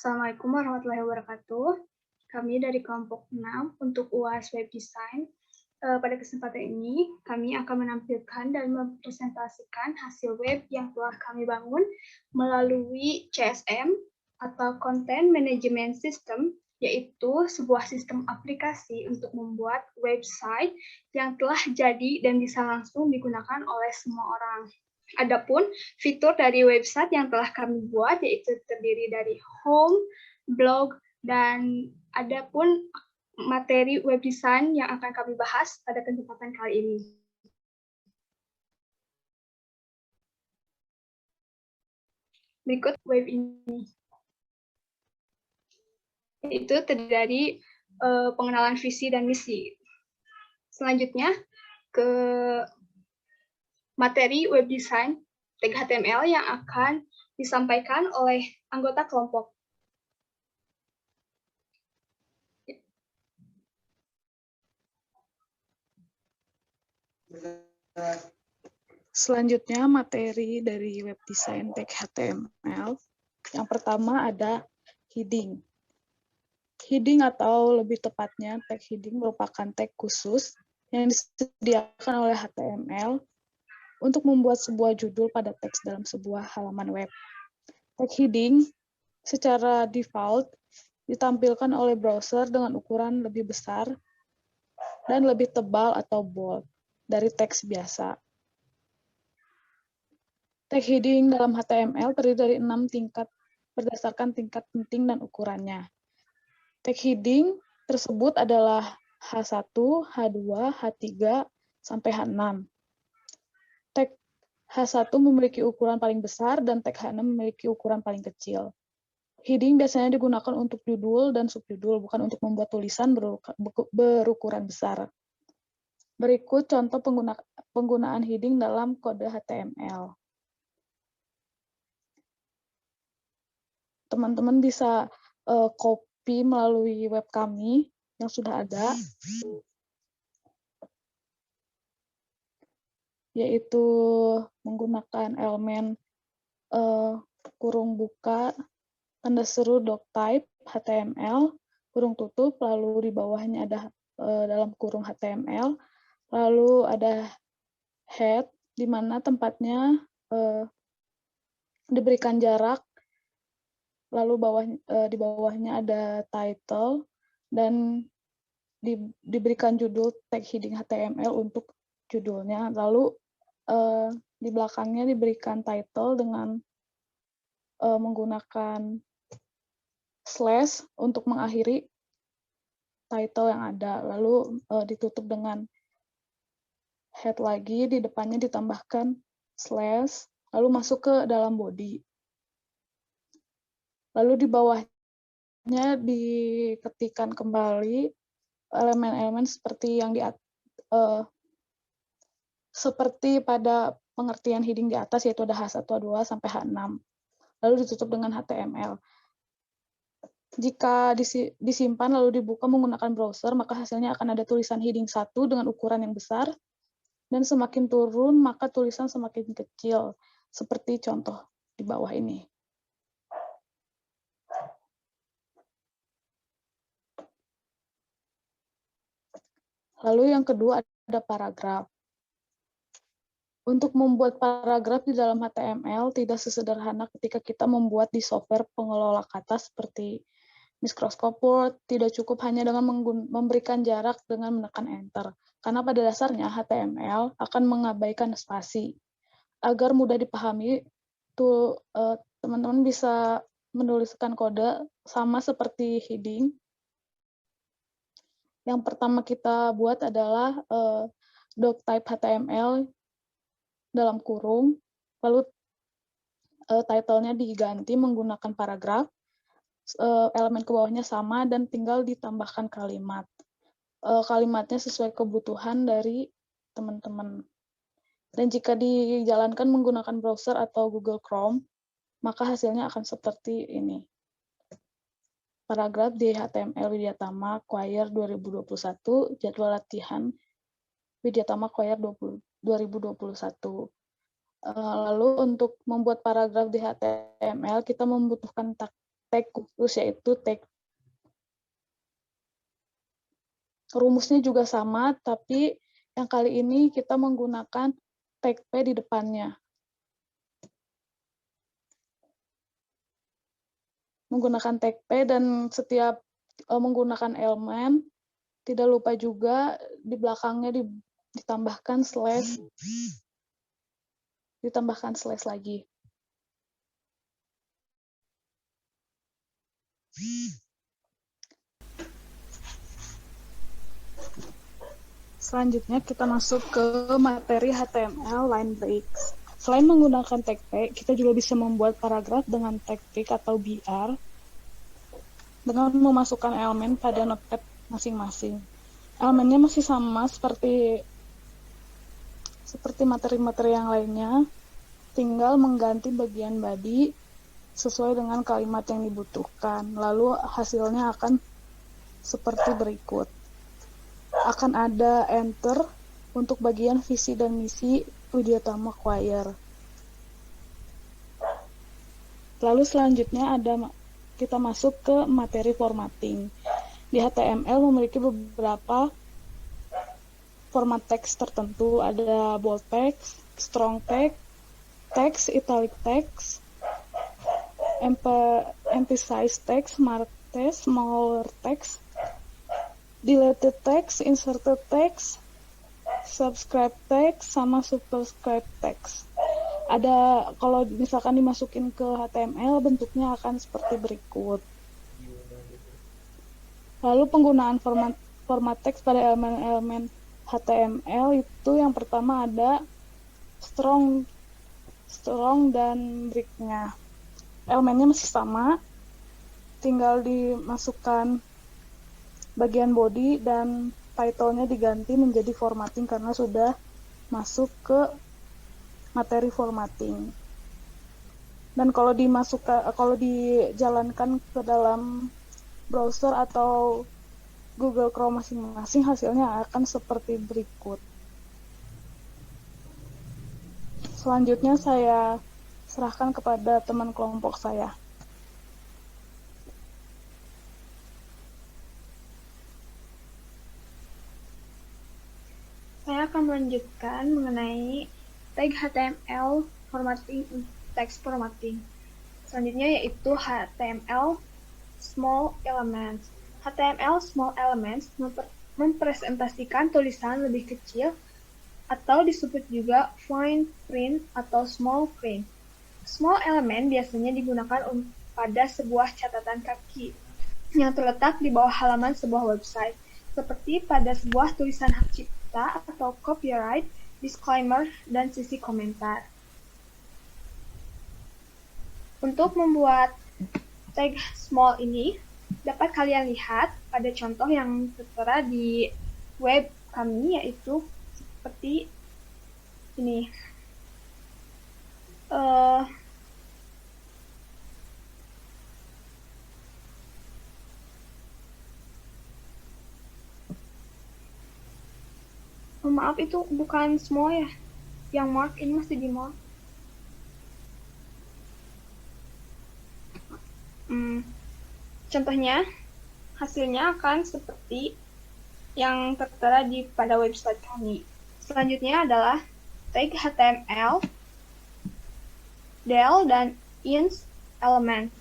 Assalamualaikum warahmatullahi wabarakatuh. Kami dari kelompok 6 untuk UAS Web Design. Pada kesempatan ini, kami akan menampilkan dan mempresentasikan hasil web yang telah kami bangun melalui CSM atau Content Management System, yaitu sebuah sistem aplikasi untuk membuat website yang telah jadi dan bisa langsung digunakan oleh semua orang. Adapun fitur dari website yang telah kami buat yaitu terdiri dari home, blog, dan adapun materi web design yang akan kami bahas pada kesempatan kali ini. Berikut web ini. Itu terdiri dari pengenalan visi dan misi. Selanjutnya ke materi web design tag HTML yang akan disampaikan oleh anggota kelompok. Selanjutnya materi dari web design tag HTML. Yang pertama ada heading. Heading atau lebih tepatnya tag heading merupakan tag khusus yang disediakan oleh HTML untuk membuat sebuah judul pada teks dalam sebuah halaman web. Tag heading secara default ditampilkan oleh browser dengan ukuran lebih besar dan lebih tebal atau bold dari teks biasa. Tag heading dalam HTML terdiri dari 6 tingkat berdasarkan tingkat penting dan ukurannya. Tag heading tersebut adalah H1, H2, H3, sampai H6. Tag H1 memiliki ukuran paling besar dan tag H6 memiliki ukuran paling kecil. Heading biasanya digunakan untuk judul dan subjudul, bukan untuk membuat tulisan berukuran besar. Berikut contoh penggunaan heading dalam kode HTML. Teman-teman bisa copy melalui web kami yang sudah ada, yaitu menggunakan elemen kurung buka, tanda seru doctype HTML, kurung tutup, lalu di bawahnya ada dalam kurung HTML, lalu ada head, di mana tempatnya diberikan jarak, lalu di bawahnya ada title, dan diberikan judul tag heading HTML untuk judulnya, lalu di belakangnya diberikan title dengan menggunakan slash untuk mengakhiri title yang ada, lalu ditutup dengan head lagi, di depannya ditambahkan slash, lalu masuk ke dalam body. Lalu di bawahnya diketikkan kembali elemen-elemen seperti yang seperti pada pengertian heading di atas, yaitu ada H1, H2, sampai H6. Lalu ditutup dengan HTML. Jika disimpan lalu dibuka menggunakan browser, maka hasilnya akan ada tulisan heading 1 dengan ukuran yang besar, dan semakin turun maka tulisan semakin kecil, seperti contoh di bawah ini. Lalu yang kedua ada paragraf. Untuk membuat paragraf di dalam HTML tidak sesederhana ketika kita membuat di software pengelola kata seperti Microsoft Word. Tidak cukup hanya dengan memberikan jarak dengan menekan Enter. Karena pada dasarnya HTML akan mengabaikan spasi. Agar mudah dipahami, teman-teman bisa menuliskan kode sama seperti heading. Yang pertama kita buat adalah doctype HTML dalam kurung, lalu title-nya diganti menggunakan paragraf, elemen ke bawahnya sama, dan tinggal ditambahkan kalimat. Kalimatnya sesuai kebutuhan dari teman-teman. Dan jika dijalankan menggunakan browser atau Google Chrome, maka hasilnya akan seperti ini. Paragraf di HTML Widyatama Choir 2021, jadwal latihan Widyatama Choir 2021. Lalu untuk membuat paragraf di HTML, kita membutuhkan tag khusus, yaitu tag. Rumusnya juga sama, tapi yang kali ini kita menggunakan tag P di depannya. Menggunakan tag P dan setiap menggunakan elemen, tidak lupa juga di belakangnya ditambahkan slash lagi. Selanjutnya kita masuk ke materi HTML line breaks. Selain menggunakan tag P, kita juga bisa membuat paragraf dengan tag break atau BR dengan memasukkan elemen pada notepad masing-masing. Elemennya masih sama seperti materi-materi yang lainnya, tinggal mengganti bagian body sesuai dengan kalimat yang dibutuhkan. Lalu hasilnya akan seperti berikut. Akan ada enter untuk bagian visi dan misi Widyatama Choir. Lalu selanjutnya kita masuk ke materi formatting. Di HTML memiliki beberapa format teks tertentu, ada bold text, strong text, text, italic text, emphasize text, mark text, smaller text, deleted text, inserted text, subscribe text, sama superscribe text. Ada, kalau misalkan dimasukin ke HTML, bentuknya akan seperti berikut. Lalu penggunaan format teks pada elemen-elemen HTML itu yang pertama ada strong dan break-nya. Elemennya masih sama, tinggal dimasukkan bagian body dan title-nya diganti menjadi formatting karena sudah masuk ke materi formatting. Dan kalau dijalankan ke dalam browser atau Google Chrome masing-masing, hasilnya akan seperti berikut. Selanjutnya saya serahkan kepada teman kelompok saya. Saya akan melanjutkan mengenai tag HTML formatting, text formatting. Selanjutnya yaitu HTML small elements. HTML small elements mempresentasikan tulisan lebih kecil atau disebut juga fine print atau small print. Small element biasanya digunakan pada sebuah catatan kaki yang terletak di bawah halaman sebuah website, seperti pada sebuah tulisan hak cipta atau copyright, disclaimer, dan sisi komentar. Untuk membuat tag small ini, dapat kalian lihat pada contoh yang tertera di web kami, yaitu seperti ini. Maaf, itu bukan small ya. Yang mark ini masih di mark. Contohnya, hasilnya akan seperti yang tertera pada website kami. Selanjutnya adalah tag HTML, del, dan ins elements.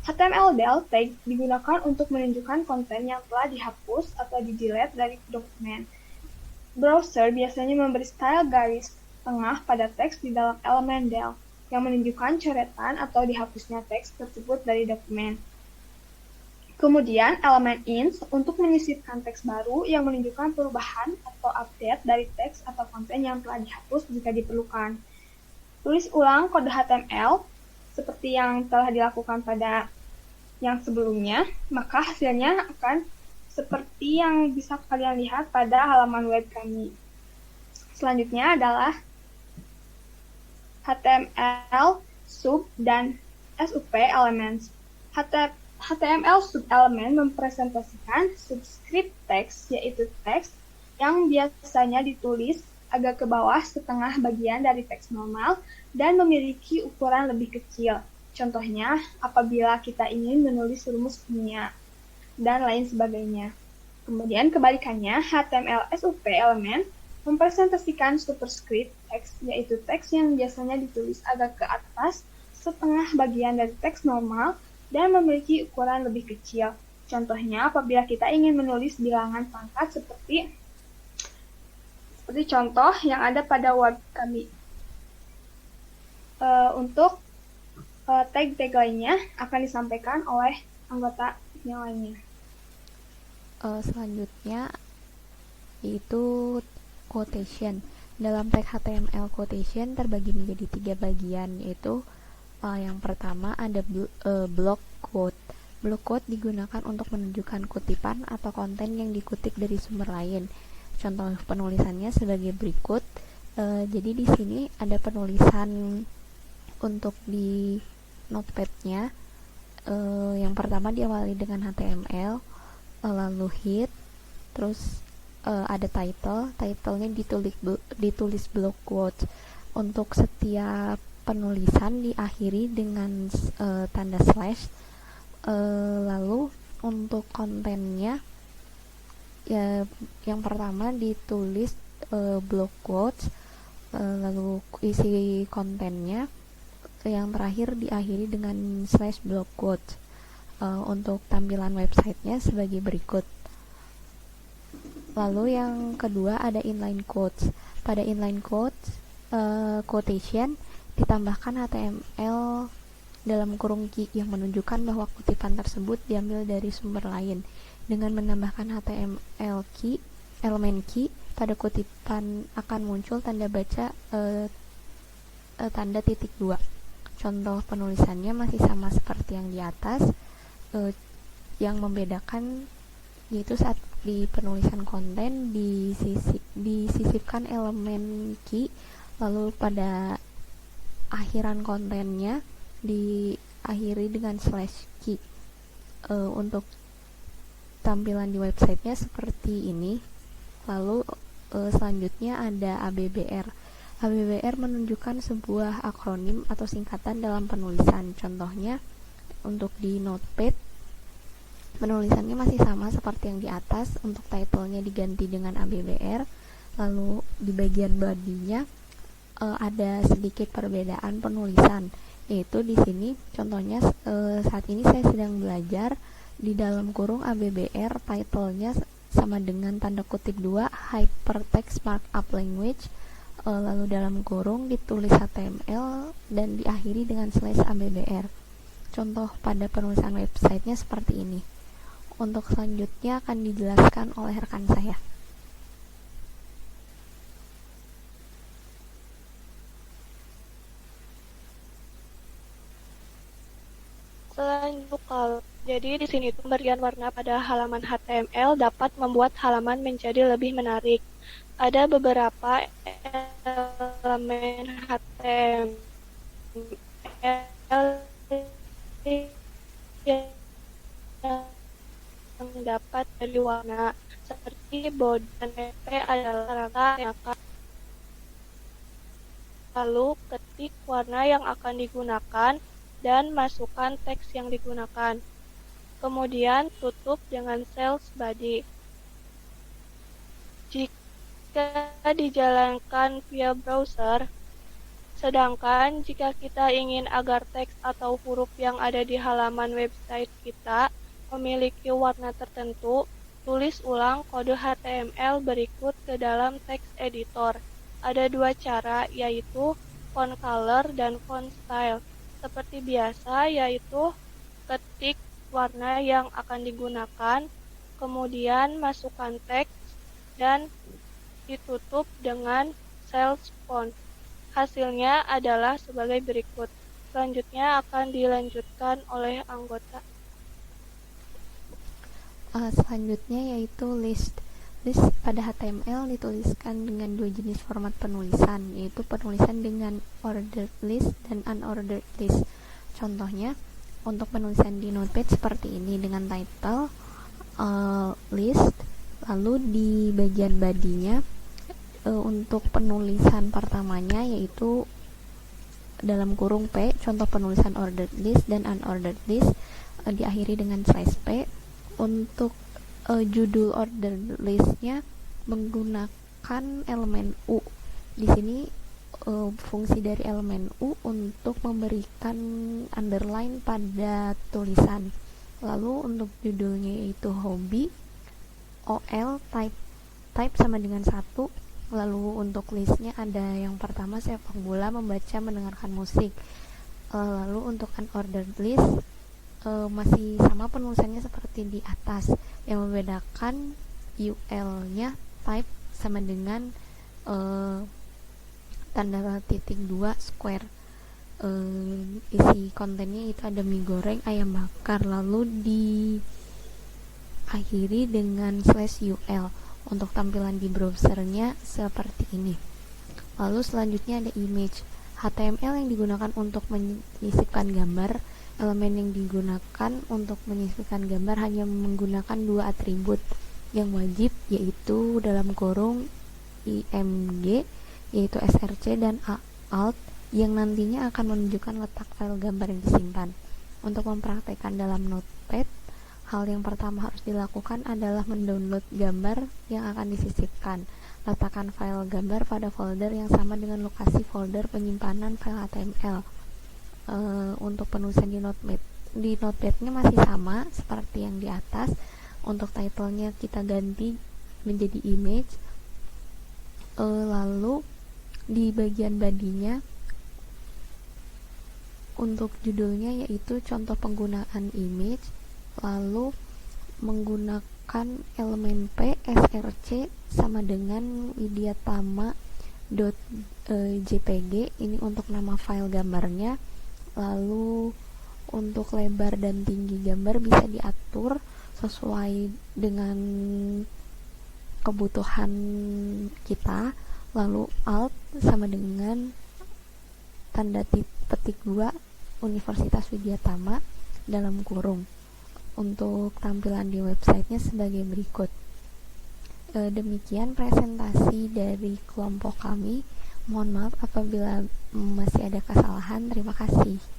HTML del tag digunakan untuk menunjukkan konten yang telah dihapus atau di-delete dari dokumen. Browser biasanya memberi style garis tengah pada teks di dalam elemen del yang menunjukkan coretan atau dihapusnya teks tersebut dari dokumen. Kemudian, elemen ins untuk menyisipkan teks baru yang menunjukkan perubahan atau update dari teks atau konten yang telah dihapus jika diperlukan. Tulis ulang kode HTML seperti yang telah dilakukan pada yang sebelumnya, maka hasilnya akan seperti yang bisa kalian lihat pada halaman web kami. Selanjutnya adalah HTML sub dan SUP elements. HTML sub element mempresentasikan subscript text, yaitu teks yang biasanya ditulis agak ke bawah setengah bagian dari teks normal dan memiliki ukuran lebih kecil. Contohnya, apabila kita ingin menulis rumus kimia, dan lain sebagainya. Kemudian kebalikannya, HTML SUP elemen mempresentasikan superscript teks, yaitu teks yang biasanya ditulis agak ke atas, setengah bagian dari teks normal, dan memiliki ukuran lebih kecil. Contohnya, apabila kita ingin menulis bilangan pangkat seperti contoh yang ada pada Word kami. Untuk tag-tag lainnya akan disampaikan oleh anggota yang lainnya. Selanjutnya yaitu quotation. Dalam tag HTML, quotation terbagi menjadi 3 bagian, yaitu yang pertama ada block quote. Block quote digunakan untuk menunjukkan kutipan atau konten yang dikutip dari sumber lain. Contoh penulisannya sebagai berikut. Jadi di sini ada penulisan untuk di notepad-nya. Yang pertama diawali dengan HTML, lalu hit, terus ada title-nya ditulis block quote. Untuk setiap penulisan diakhiri dengan tanda slash. Lalu untuk kontennya ya, yang pertama ditulis block quotes, lalu isi kontennya, yang terakhir diakhiri dengan slash block quotes. Untuk tampilan websitenya sebagai berikut. Lalu yang kedua ada inline quotes. Pada inline quotes, quotation ditambahkan HTML dalam kurung key yang menunjukkan bahwa kutipan tersebut diambil dari sumber lain. Dengan menambahkan HTML key, elemen key, pada kutipan akan muncul tanda baca tanda titik 2. Contoh penulisannya masih sama seperti yang di atas. Yang membedakan yaitu saat di penulisan konten disisipkan elemen key, lalu pada akhiran kontennya diakhiri dengan slash key. Untuk tampilan di websitenya seperti ini. Lalu selanjutnya ada ABBR. ABBR menunjukkan sebuah akronim atau singkatan dalam penulisan. Contohnya untuk di notepad penulisannya masih sama seperti yang di atas. Untuk title-nya diganti dengan ABBR. Lalu di bagian body-nya ada sedikit perbedaan penulisan, yaitu di sini contohnya saat ini saya sedang belajar, di dalam kurung ABBR title-nya sama dengan tanda kutip 2 hypertext markup language, lalu dalam kurung ditulis HTML dan diakhiri dengan slash ABBR. Contoh pada penulisan websitenya seperti ini. Untuk selanjutnya akan dijelaskan oleh rekan saya. Jadi di sini pemberian warna pada halaman HTML dapat membuat halaman menjadi lebih menarik. Ada beberapa elemen HTML yang dapat dari warna, seperti body dan PP adalah rangka yang akan lalu ketik warna yang akan digunakan dan masukkan teks yang digunakan. Kemudian tutup dengan cells body. Jika dijalankan via browser, sedangkan jika kita ingin agar teks atau huruf yang ada di halaman website kita memiliki warna tertentu, tulis ulang kode HTML berikut ke dalam text editor. Ada 2 cara, yaitu font color dan font style. Seperti biasa, yaitu ketik warna yang akan digunakan, kemudian masukkan teks, dan ditutup dengan cells font. Hasilnya adalah sebagai berikut. Selanjutnya akan dilanjutkan oleh anggota. Selanjutnya yaitu list. List pada HTML dituliskan dengan 2 jenis format penulisan, yaitu penulisan dengan ordered list dan unordered list. Contohnya, untuk penulisan di notepad seperti ini dengan title, list, lalu di bagian body-nya untuk penulisan pertamanya yaitu dalam kurung P, contoh penulisan ordered list dan unordered list, diakhiri dengan /P. Untuk judul ordered listnya menggunakan elemen U. Di sini fungsi dari elemen U untuk memberikan underline pada tulisan. Lalu untuk judulnya yaitu hobi, OL type sama dengan 1. Lalu untuk listnya ada yang pertama sepak bola, membaca, mendengarkan musik. Lalu untuk unordered list masih sama penulisannya seperti di atas. Yang membedakan UL-nya type sama dengan tanda titik 2 square. Isi kontennya itu ada mie goreng, ayam bakar, lalu diakhiri dengan /UL. Untuk tampilan di browsernya seperti ini. Lalu selanjutnya ada image. HTML yang digunakan untuk menyisipkan gambar. Elemen yang digunakan untuk menyisipkan gambar hanya menggunakan 2 atribut yang wajib, yaitu dalam kurung IMG, yaitu src dan alt, yang nantinya akan menunjukkan letak file gambar yang disimpan. Untuk mempraktekkan dalam Notepad, hal yang pertama harus dilakukan adalah mendownload gambar yang akan disisipkan. Letakkan file gambar pada folder yang sama dengan lokasi folder penyimpanan file HTML. Untuk penulisan di Notepad-nya masih sama seperti yang di atas. Untuk title-nya kita ganti menjadi image. Lalu di bagian body-nya untuk judulnya yaitu contoh penggunaan image, lalu menggunakan elemen P, src sama dengan widyatama.jpg, ini untuk nama file gambarnya. Lalu untuk lebar dan tinggi gambar bisa diatur sesuai dengan kebutuhan kita. Lalu alt sama dengan tanda petik 2 Universitas Widyatama dalam kurung. Untuk tampilan di websitenya sebagai berikut. Demikian presentasi dari kelompok kami. Mohon maaf apabila masih ada kesalahan. Terima kasih.